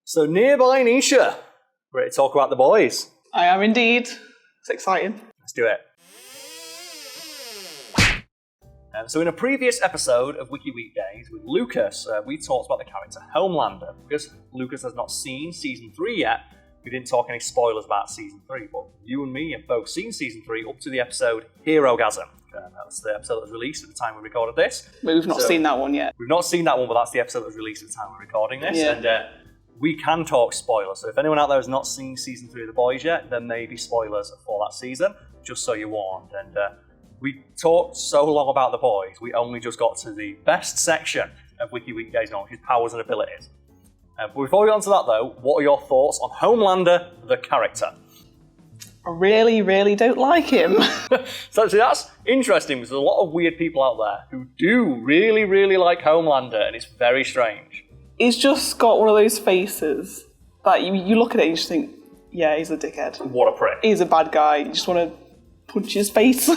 So nearby Nisha, ready to talk about the boys? I am indeed. It's exciting. Let's do it. So in a previous episode of Wiki Weekdays with Lucas, we talked about the character Homelander. Because Lucas has not seen Season 3 yet, we didn't talk any spoilers about Season 3, but you and me have both seen Season 3 up to the episode Herogasm. That's the episode that was released at the time we recorded this. But we've not seen that one yet. We've not seen that one, but that's the episode that was released at the time we're recording this. Yeah. And we can talk spoilers. So if anyone out there has not seen Season 3 of The Boys yet, there may be spoilers for that season, just so you're warned. And we talked so long about The Boys, we only just got to the best section of Wiki Weekdays now, which is powers and abilities. But before we get on to that though, what are your thoughts on Homelander, the character? I really, really don't like him. So see, that's interesting because there's a lot of weird people out there who do really, really like Homelander, and it's very strange. He's just got one of those faces that you look at it and you just think, yeah, he's a dickhead. What a prick. He's a bad guy. You just want to punch his face.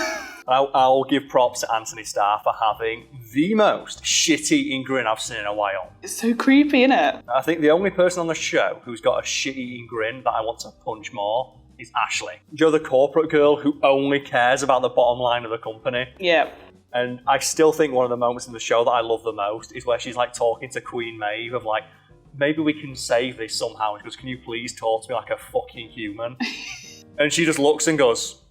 I'll give props to Anthony Starr for having the most shit-eating grin I've seen in a while. It's so creepy, isn't it? I think the only person on the show who's got a shit-eating grin that I want to punch more is Ashley. Joe, the corporate girl who only cares about the bottom line of the company. Yeah. And I still think one of the moments in the show that I love the most is where she's like talking to Queen Maeve of like, maybe we can save this somehow. She goes, can you please talk to me like a fucking human? And she just looks and goes,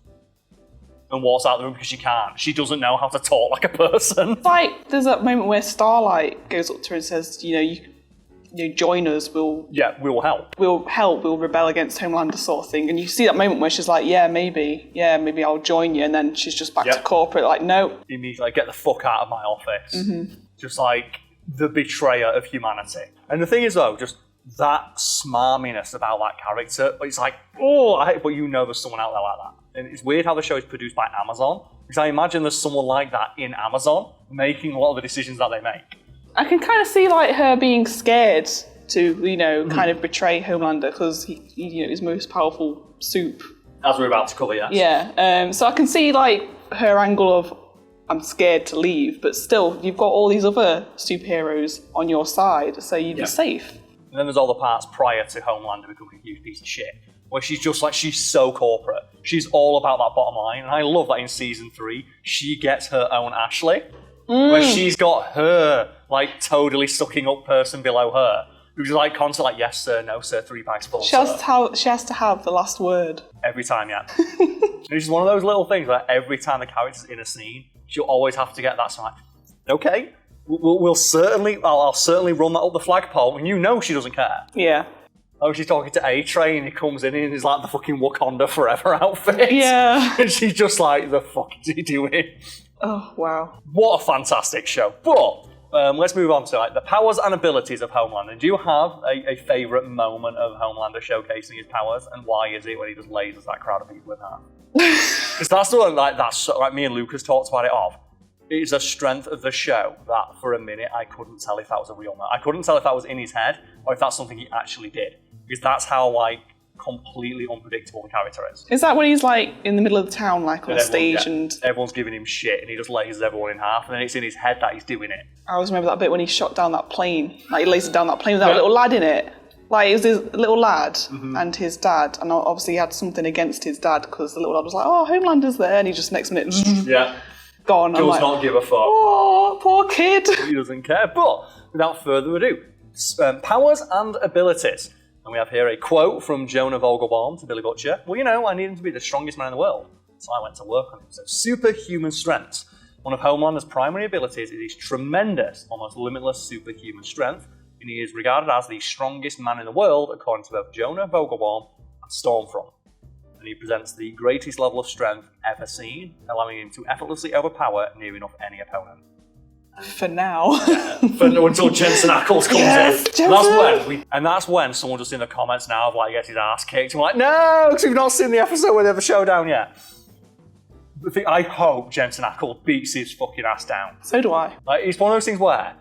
and walks out of the room because she can't. She doesn't know how to talk like a person. It's like, there's that moment where Starlight goes up to her and says, you join us, we'll help. We'll rebel against Homelander sort of thing. And you see that moment where she's like, maybe I'll join you. And then she's just back to corporate, like, no. You need to like, get the fuck out of my office. Mm-hmm. Just like the betrayer of humanity. And the thing is though, just that smarminess about that character, it's like, but you know there's someone out there like that. And it's weird how the show is produced by Amazon, because I imagine there's someone like that in Amazon making a lot of the decisions that they make. I can kind of see like her being scared to, kind of betray Homelander because he his most powerful soup. As we're about to cover, yes. Yeah. So I can see like her angle of I'm scared to leave, but still you've got all these other superheroes on your side, so you'd be safe. And then there's all the parts prior to Homelander becoming a huge piece of shit, where she's just like, she's so corporate. She's all about that bottom line. And I love that in Season 3, she gets her own Ashley, where she's got her, like, totally sucking up person below her, who's like constantly like, yes sir, no sir, 3 bags full, she has to have the last word. Every time, yeah. It's just one of those little things where every time the character's in a scene, she'll always have to get that sort of like, okay, I'll certainly run that up the flagpole, and she doesn't care. Yeah. Oh, she's talking to A-Train, and he comes in and he's like the fucking Wakanda Forever outfit. Yeah. And she's just like, the fuck is he doing? Oh, wow. What a fantastic show. But let's move on to the powers and abilities of Homelander. Do you have a favourite moment of Homelander showcasing his powers, and why is it when he just lasers that crowd of people in half? Because that's the one, like me and Lucas talked about it off. It is a strength of the show that for a minute I couldn't tell if that was a real moment. I couldn't tell if that was in his head or if that's something he actually did. Because that's how completely unpredictable the character is. Is that when he's like in the middle of the town, like on stage and everyone's giving him shit and he just lasers everyone in half, and then it's in his head that he's doing it. I always remember that bit when he shot down that plane. Like he lasered down that plane with that little lad in it. Like it was his little lad and his dad, and obviously he had something against his dad because the little lad was like, oh, Homelander's there, and he just next minute gone. Does not give a fuck. Oh, poor kid. He doesn't care. But without further ado, powers and abilities. And we have here a quote from Jonah Vogelbaum to Billy Butcher. Well, I need him to be the strongest man in the world, so I went to work on him. So superhuman strength. One of Homelander's primary abilities is his tremendous, almost limitless superhuman strength, and he is regarded as the strongest man in the world, according to both Jonah Vogelbaum and Stormfront. And he presents the greatest level of strength ever seen, allowing him to effortlessly overpower near enough any opponent. For now. Until Jensen Ackles comes in. Jensen! That's when someone just in the comments now gets his ass kicked. And we're like, no, because we've not seen the episode where they have the showdown yet. I hope Jensen Ackles beats his fucking ass down. So do I. It's one of those things where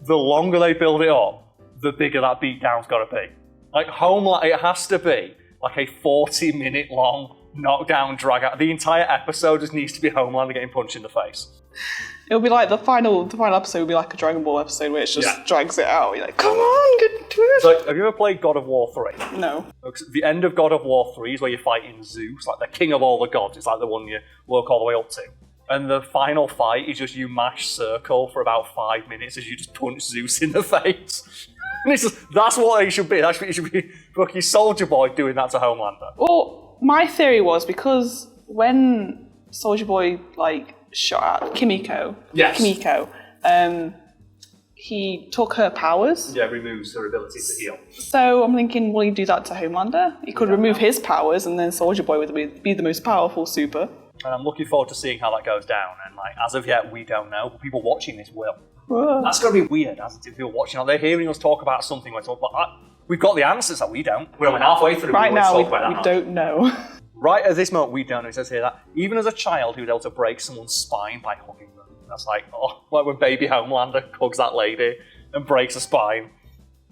the longer they build it up, the bigger that beatdown's got to be. It has to be like a 40-minute long knockdown drag out. The entire episode just needs to be Homelander getting punched in the face. It'll be like the final episode will be like a Dragon Ball episode where it just drags it out. You're like, come on, get to it. So, have you ever played God of War 3? No. The end of God of War 3 is where you're fighting Zeus, like the king of all the gods. It's like the one you work all the way up to. And the final fight is just you mash circle for about 5 minutes as you just punch Zeus in the face. And it's just, that's what it should be. That's what it should be. Fucking Soldierboy doing that to Homelander. Well, my theory was because when Soldierboy shot at Kimiko, he took her powers. Yeah, removes her ability to heal. So I'm thinking, will he do that to Homelander? He could remove his powers, and then Soldierboy would be the most powerful super. And I'm looking forward to seeing how that goes down. And as of yet, we don't know. But people watching this will. That's going to be weird, as people watching. They're hearing us talk about something. We've got the answers that we don't. We're only halfway through. Right now, we don't know. Right at this moment, we don't know. It says here that even as a child, he was able to break someone's spine by hugging them. That's like when baby Homelander hugs that lady and breaks a spine.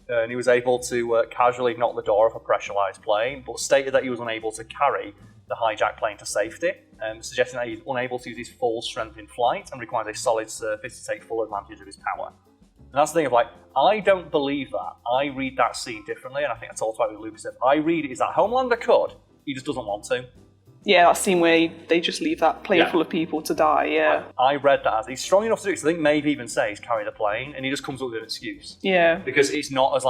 And he was able to casually knock the door off a pressurized plane, but stated that he was unable to carry the hijacked plane to safety, suggesting that he's unable to use his full strength in flight and requires a solid surface to take full advantage of his power. And that's the thing of I don't believe that. I read that scene differently, and I think I talked about it with Lucas. I read it as that Homelander could, he just doesn't want to. Yeah, that scene where they just leave that plane full of people to die, yeah. I read that as he's strong enough to do it, because I think Maeve even says he's carried the plane, and he just comes up with an excuse. Yeah. Because it's not as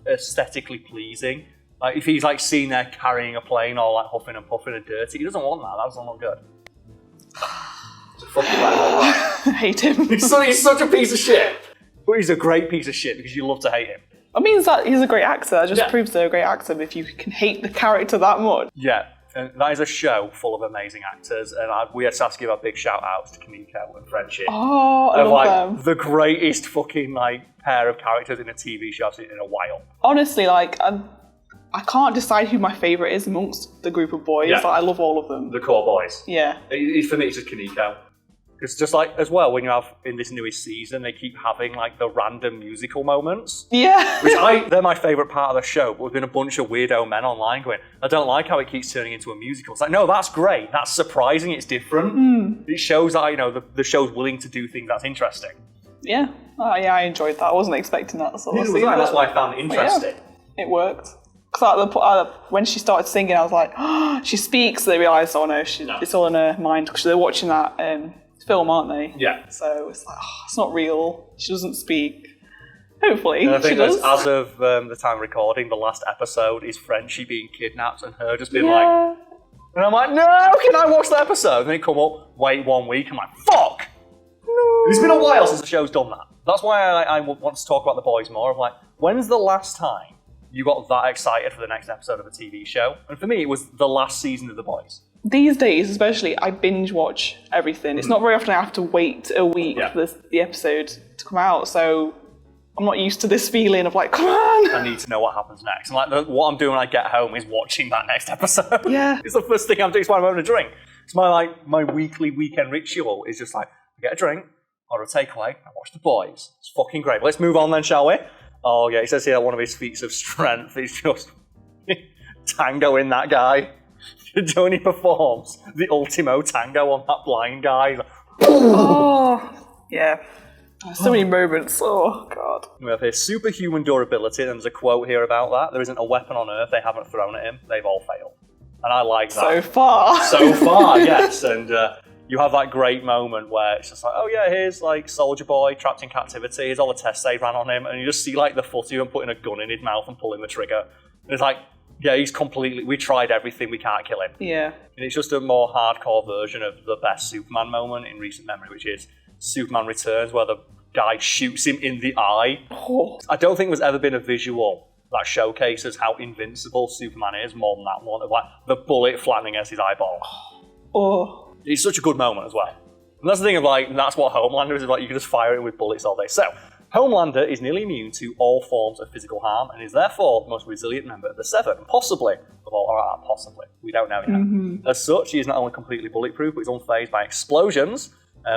aesthetically pleasing. If he's seen there carrying a plane all huffing and puffing and dirty, he doesn't want that. That doesn't look good. So fucking I hate him. He's such a piece of shit. But he's a great piece of shit because you love to hate him. It means that he's a great actor. That just proves they're a great actor if you can hate the character that much. Yeah. And that is a show full of amazing actors, and we had to give a big shout out to Kimiko and Frenchie. Oh, I love them. The greatest fucking pair of characters in a TV show I've seen in a while. Honestly, I can't decide who my favourite is amongst the group of boys. I love all of them. The core boys. Yeah. For me, it's just Kimiko. Because just as well, when you have in this newest season, they keep having the random musical moments. Yeah. They're my favourite part of the show, but there's been a bunch of weirdo men online going, I don't like how it keeps turning into a musical. It's no, that's great. That's surprising. It's different. It shows that, the show's willing to do things that's interesting. Yeah. Oh, yeah, I enjoyed that. I wasn't expecting that sort of thing. That's why I found it interesting. Yeah, it worked. Because when she started singing, I was like, oh, she speaks. They realised, oh no, it's all in her mind because they're watching that film, aren't they? Yeah. So it's it's not real. She doesn't speak. Hopefully, and I think she does. As of the time recording, the last episode is Frenchie being kidnapped and her just being and I'm like, no, can I watch the episode? And then it come up, wait 1 week. I'm like, fuck. No. It's been a while since the show's done that. That's why I want to talk about the boys more. Of when's the last time you got that excited for the next episode of a TV show? And for me, it was the last season of The Boys. These days, especially, I binge watch everything. It's not very often I have to wait a week for the episode to come out, so I'm not used to this feeling of come on! I need to know what happens next. And what I'm doing when I get home is watching that next episode. Yeah. It's the first thing I'm doing. It's why I'm having a drink. It's my weekly weekend ritual is just I get a drink, order a takeaway, and watch The Boys. It's fucking great. But let's move on then, shall we? Oh yeah, he says here that one of his feats of strength is just tango in that guy. Johnny performs the ultimo tango on that blind guy. Oh, yeah. So many moments. Oh, God. We have here superhuman durability, and there's a quote here about that. There isn't a weapon on Earth they haven't thrown at him. They've all failed. And I like that. So far. So far, yes. And you have that great moment where it's just oh yeah, here's Soldierboy trapped in captivity. Here's all the tests they ran on him. And you just see the footage of him putting a gun in his mouth and pulling the trigger. And it's yeah, he's we tried everything, we can't kill him. Yeah. And it's just a more hardcore version of the best Superman moment in recent memory, which is Superman Returns, where the guy shoots him in the eye. Oh. I don't think there's ever been a visual that showcases how invincible Superman is more than that one, of the bullet flattening against his eyeball. Oh. It's such a good moment as well. And that's the thing of that's what Homelander is, you can just fire him with bullets all day. So, Homelander is nearly immune to all forms of physical harm and is therefore the most resilient member of the Seven, possibly of all. Possibly, we don't know yet. Mm-hmm. As such, he is not only completely bulletproof, but he's unfazed by explosions,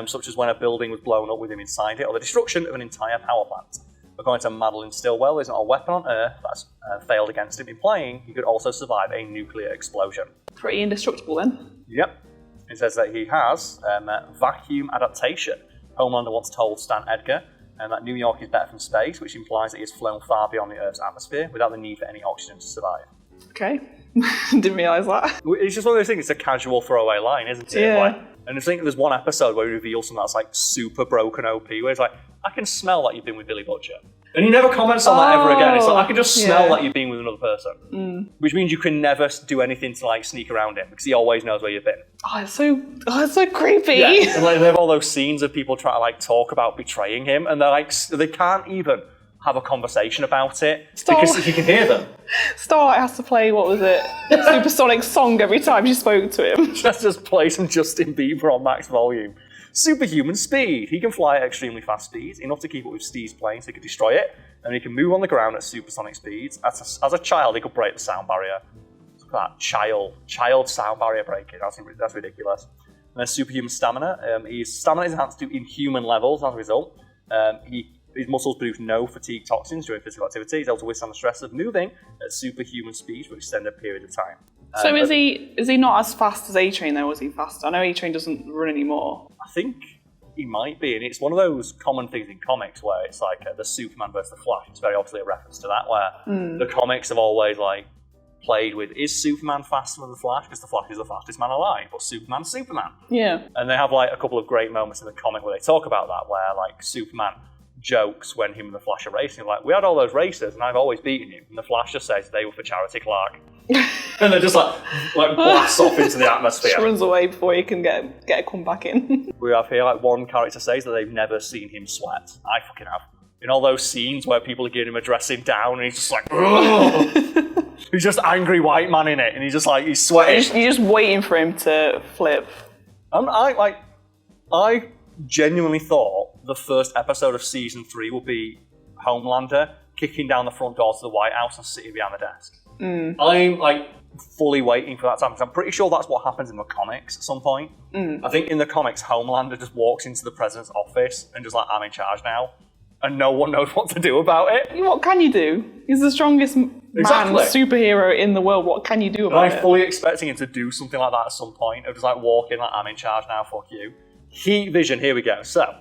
such as when a building was blown up with him inside it, or the destruction of an entire power plant. According to Madeline Stillwell, there's not a weapon on Earth that's failed against him, implying he could also survive a nuclear explosion. Pretty indestructible then. Yep. It says that he has vacuum adaptation, Homelander once told Stan Edgar that New York is better from space, which implies that he has flown far beyond the Earth's atmosphere without the need for any oxygen to survive. Okay. Didn't realise that. It's just one of those things, it's a casual throwaway line, isn't it? Yeah. Like, and I think there's one episode where he reveals something that's like super broken OP, where he's like, I can smell that you've been with Billy Butcher. And he never comments on that ever again. It's like, I can just smell that you've been with another person. Which means you can never do anything to like sneak around him, because he always knows where you've been. It's so creepy. Yeah. And like, they have all those scenes of people trying to like talk about betraying him, and they're like, they can't even have a conversation about it because he can hear them. Starlight has to play, what was it, Supersonic song every time she spoke to him. Just play some Justin Bieber on max volume. Superhuman speed. He can fly at extremely fast speeds, enough to keep up with Steve's plane so he could destroy it, and he can move on the ground at supersonic speeds. As a child, he could break the sound barrier. Look at that child sound barrier breaking. That's ridiculous. And then superhuman stamina. His stamina is enhanced to inhuman levels as a result. His muscles produce no fatigue toxins during physical activity. He's able to withstand the stress of moving at superhuman speed for an extended period of time. So is he not as fast as A-Train though? Was he faster? I know A-Train doesn't run anymore. I think he might be, and it's one of those common things in comics where it's like the Superman versus the Flash. It's very obviously a reference to that, where the comics have always like played with, is Superman faster than the Flash? Because the Flash is the fastest man alive, but Superman's Superman. Yeah. And they have like a couple of great moments in the comic where they talk about that, where like Superman jokes when him and the Flash are racing, like, we had all those races and I've always beaten you. And the Flash just says they were for charity, Clark. And they're just like blasts off into the atmosphere. Just runs away before he can get a comeback in. We have here like one character says that they've never seen him sweat. I fucking have. In all those scenes where people are giving him a dressing down and he's just like, he's just angry white man in it, and he's just like, he's sweating. You're just waiting for him to flip. I genuinely thought the first episode of season 3 would be Homelander kicking down the front door to the White House and sitting behind the desk. I'm like fully waiting for that time, because I'm pretty sure that's what happens in the comics at some point. I think in the comics, Homelander just walks into the president's office and just like, I'm in charge now, and no one knows what to do about it. What can you do? He's the strongest superhero in the world. What can you do about it? I'm fully expecting him to do something like that at some point, of just like walk in like, I'm in charge now, fuck you. Heat vision, here we go. So,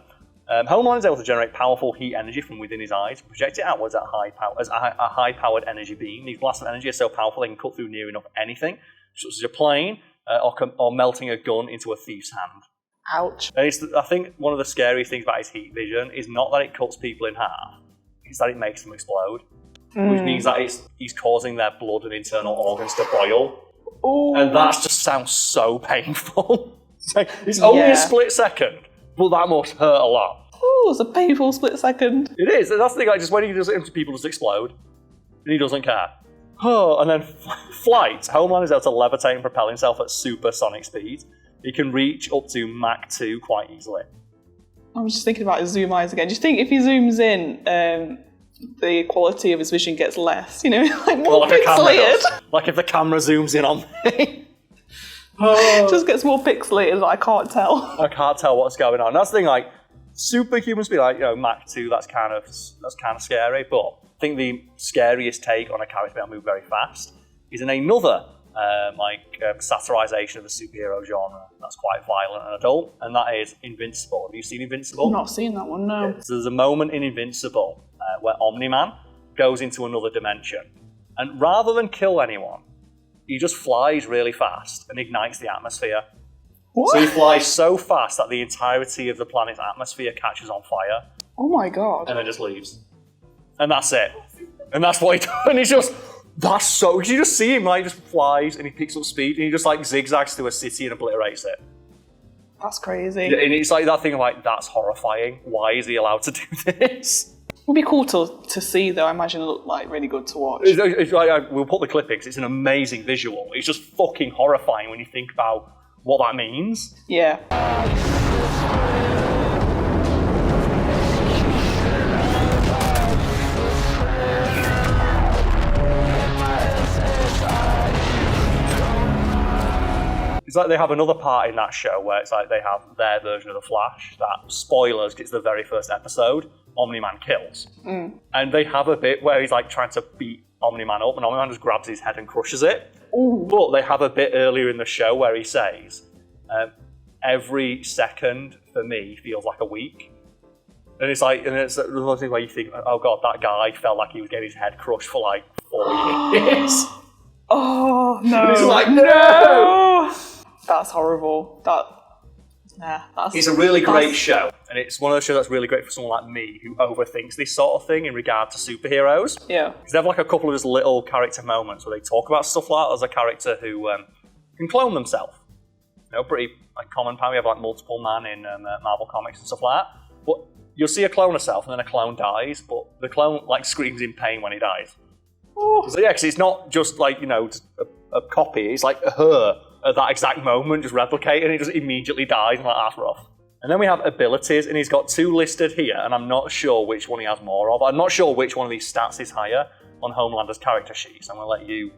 Homelander is able to generate powerful heat energy from within his eyes, project it outwards at a high-powered energy beam. These blasts of energy are so powerful they can cut through near enough anything, such as a plane, or melting a gun into a thief's hand. Ouch. And I think one of the scariest things about his heat vision is not that it cuts people in half, it's that it makes them explode. Which means that he's causing their blood and internal organs to boil. Ooh. And that just sounds so painful. It's only a split second, but that must hurt a lot. Oh, it's a painful split second. It is. And that's the thing, like, just when he does it, people just explode, and he doesn't care. Oh, and then flight. Homeland is able to levitate and propel himself at supersonic speed. He can reach up to Mach 2 quite easily. I'm just thinking about his zoom eyes again. Do you think if he zooms in, the quality of his vision gets less? You know, like more pixelated? Like if the camera zooms in on me. Just gets more pixelated, I can't tell. I can't tell what's going on. That's the thing, like, superhuman speed, like, you know, Mach 2, that's kind of scary, but I think the scariest take on a character being able to move very fast is in another, satirization of the superhero genre that's quite violent and adult, and that is Invincible. Have you seen Invincible? I've not seen that one, no. So there's a moment in Invincible where Omni-Man goes into another dimension, and rather than kill anyone, he just flies really fast and ignites the atmosphere. What? So he flies so fast that the entirety of the planet's atmosphere catches on fire. Oh my god. And then just leaves. And that's it. And that's what he does. And he's just, that's so, you just see him, like, just flies and he picks up speed and he just, like, zigzags through a city and obliterates it. That's crazy. And it's like that thing of, like, that's horrifying. Why is he allowed to do this? It would be cool to see, though. I imagine it looked like really good to watch. It's like, we'll put the clippings. It's an amazing visual. It's just fucking horrifying when you think about what that means. Yeah. It's like they have another part in that show where it's like they have their version of the Flash that, spoilers, it's the very first episode, Omni-Man kills. And they have a bit where he's like trying to beat Omni-Man up and Omni-Man just grabs his head and crushes it. Ooh. But they have a bit earlier in the show where he says, every second for me feels like a week. And it's like, and it's one of those things where you think, oh god, that guy felt like he was getting his head crushed for like 4 years. Oh no! It's like, no! That's horrible. It's a really great show, and it's one of those shows that's really great for someone like me who overthinks this sort of thing in regard to superheroes. Yeah. Because they have like a couple of just little character moments where they talk about stuff like that. There's a character who can clone themselves. You know, pretty like common power. We have like multiple man in Marvel comics and stuff like that. But you'll see a clone herself, and then a clone dies, but the clone like screams in pain when he dies. Oh. So yeah, because it's not just like, you know, just a copy. It's like her at that exact moment, just replicating, and he just immediately dies, and like, that's rough. And then we have abilities, and he's got 2 listed here, and I'm not sure which one he has more of. I'm not sure which one of these stats is higher on Homelander's character sheet, so I'm going to let you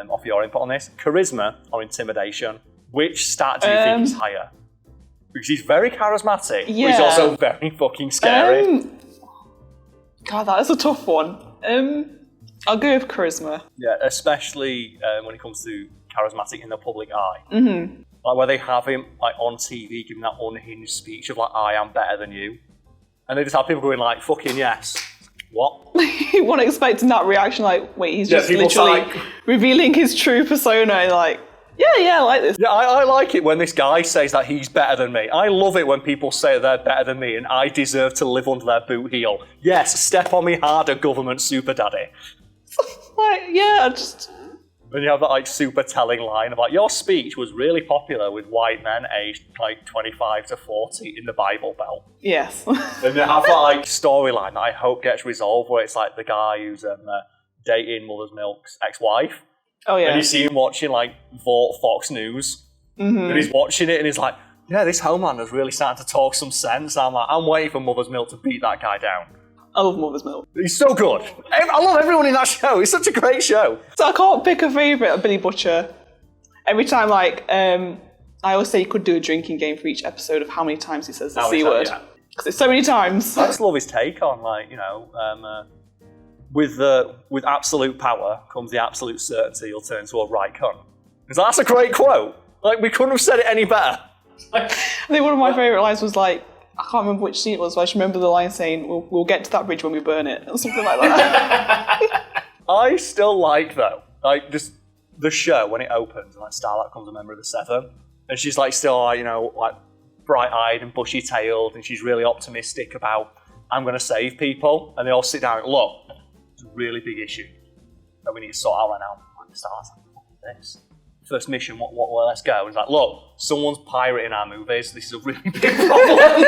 offer your input on this. Charisma or intimidation, which stat do you think is higher? Because he's very charismatic, but he's also very fucking scary. God, that is a tough one. I'll go with charisma. Yeah, especially when it comes to charismatic in the public eye. Mm-hmm. Like where they have him like on TV giving that unhinged speech of like, I am better than you. And they just have people going like, fucking yes. What? You weren't expecting that reaction, like, wait, he's just literally revealing his true persona, and like, yeah, I like this. Yeah, I like it when this guy says that he's better than me. I love it when people say they're better than me and I deserve to live under their boot heel. Yes, step on me harder, government super daddy. Like, yeah, just... And you have that like super telling line of like, your speech was really popular with white men aged like 25 to 40 in the Bible Belt. Yes. And they have that like storyline that I hope gets resolved where it's like the guy who's dating Mother's Milk's ex-wife. Oh yeah. And you see him watching like Vote Fox News. Mm-hmm. And he's watching it and he's like, yeah, this Homelander's really starting to talk some sense. I'm like, I'm waiting for Mother's Milk to beat that guy down. I love Mother's Milk. He's so good. I love everyone in that show. It's such a great show. So I can't pick a favourite of Billy Butcher. Every time, like, I always say you could do a drinking game for each episode of how many times he says the C word. Because it's so many times. I just love his take on, like, you know, with absolute power comes the absolute certainty you'll turn into a right cunt. It's like, that's a great quote. Like, we couldn't have said it any better. I think one of my favourite lines was like, I can't remember which scene it was, but I just remember the line saying, we'll get to that bridge when we burn it, or something like that. I still like, though, like, just the show when it opens, and like Starlight becomes a member of the Seven, and she's like still, like, you know, like bright-eyed and bushy-tailed, and she's really optimistic about, I'm going to save people, and they all sit down and look, it's a really big issue that we need to sort out right now. Like, Starlight's like, what is this? First mission, what, let's go. And it's like, look, someone's pirating our movies. This is a really big problem.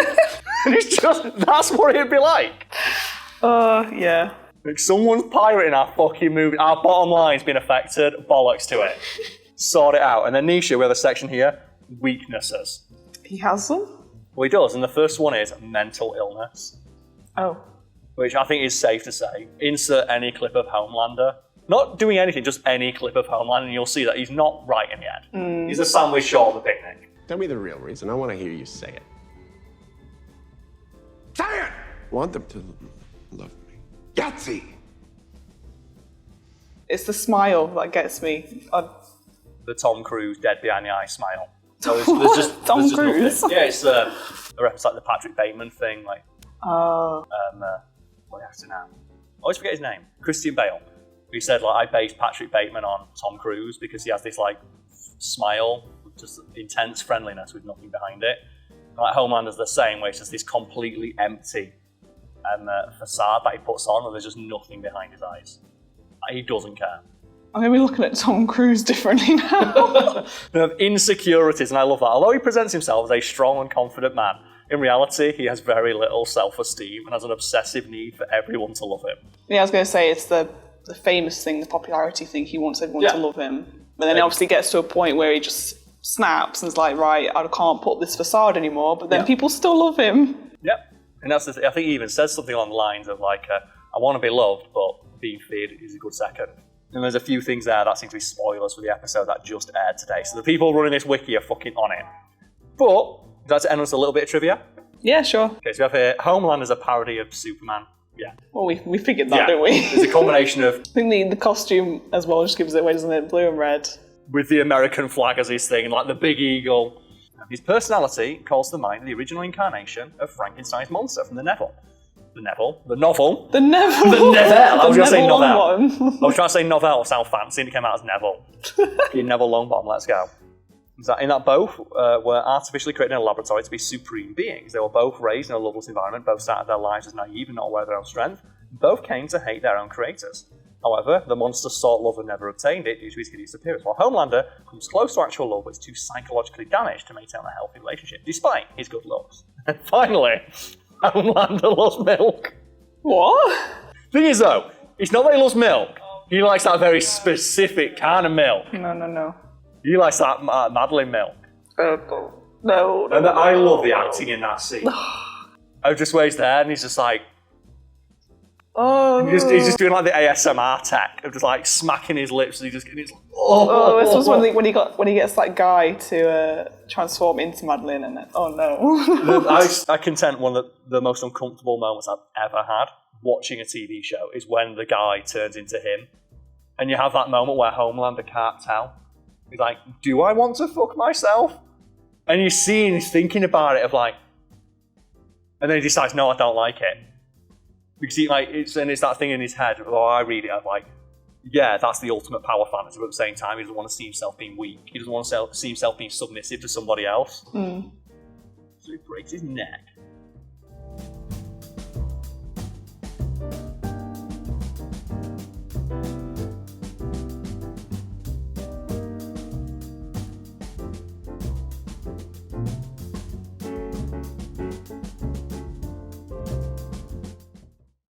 And it's just, that's what it'd be like. Yeah. Like, someone's pirating our fucking movie. Our bottom line's been affected. Bollocks to it. Sort it out. And then Nisha, we have a section here, weaknesses. He has them? Well, he does. And the first one is mental illness. Oh. Which I think is safe to say. Insert any clip of Homelander. Not doing anything, just any clip of Homeland, and you'll see that he's not right in the head. He's a sandwich short of a picnic. Tell me the real reason. I want to hear you say it. Say it! I want them to love me. Yahtzee! It's the smile that gets me. The Tom Cruise dead behind the eye smile. So Tom Cruise? Nothing. Yeah, it's a reference like the Patrick Bateman thing, like what do you have to now? I always forget his name. Christian Bale. He said, like, I based Patrick Bateman on Tom Cruise because he has this, like, smile, just intense friendliness with nothing behind it. And, like, Homelander's the same way. It's just this completely empty facade that he puts on, and there's just nothing behind his eyes. Like, he doesn't care. I'm going to be looking at Tom Cruise differently now. They have insecurities, and I love that. Although he presents himself as a strong and confident man, in reality, he has very little self-esteem and has an obsessive need for everyone to love him. Yeah, I was going to say, it's the famous thing, the popularity thing. He wants everyone to love him. But then it obviously gets to a point where he just snaps and is like, right, I can't put this facade anymore. But then people still love him. Yep. And that's the thing. I think he even says something along the lines of like, I want to be loved, but being feared is a good second. And there's a few things there that seem to be spoilers for the episode that just aired today. So the people running this wiki are fucking on it. But, does that end us a little bit of trivia? Yeah, sure. Okay, so we have here, Homeland is a parody of Superman. Yeah. Well, we figured that, didn't we? It's a combination of... I think the costume as well just gives it away, doesn't it? Blue and red. With the American flag as his thing, and like the big eagle. His personality calls to mind the original incarnation of Frankenstein's monster from the novel. The novel. The Neville. I was going to say novel. Longbottom. I was trying to say novel, sound fancy, and it came out as Neville. Neville Longbottom, let's go. In that both were artificially created in a laboratory to be supreme beings. They were both raised in a loveless environment, both started their lives as naive and not aware of their own strength. Both came to hate their own creators. However, the monster sought love and never obtained it due to his hideous appearance, while Homelander comes close to actual love but is too psychologically damaged to maintain a healthy relationship, despite his good looks. And finally, Homelander loves milk. What? Thing is though, it's not that he loves milk. He likes that very specific kind of milk. No. He likes that Madeline milk. No. And I love the acting in that scene. I just where he's there and he's just like... Oh. He's just doing like the ASMR tech of just like smacking his lips and he's like... This was when he gets that guy to transform into Madeline and then... Oh no. I contend one of the most uncomfortable moments I've ever had watching a TV show is when the guy turns into him. And you have that moment where Homelander can't tell. He's like, do I want to fuck myself? And you see him thinking about it of like... And then he decides, no, I don't like it. Because it's that thing in his head, or I read it, I'm like, yeah, that's the ultimate power fantasy, but at the same time, he doesn't want to see himself being weak. He doesn't want to see himself being submissive to somebody else. So he breaks his neck.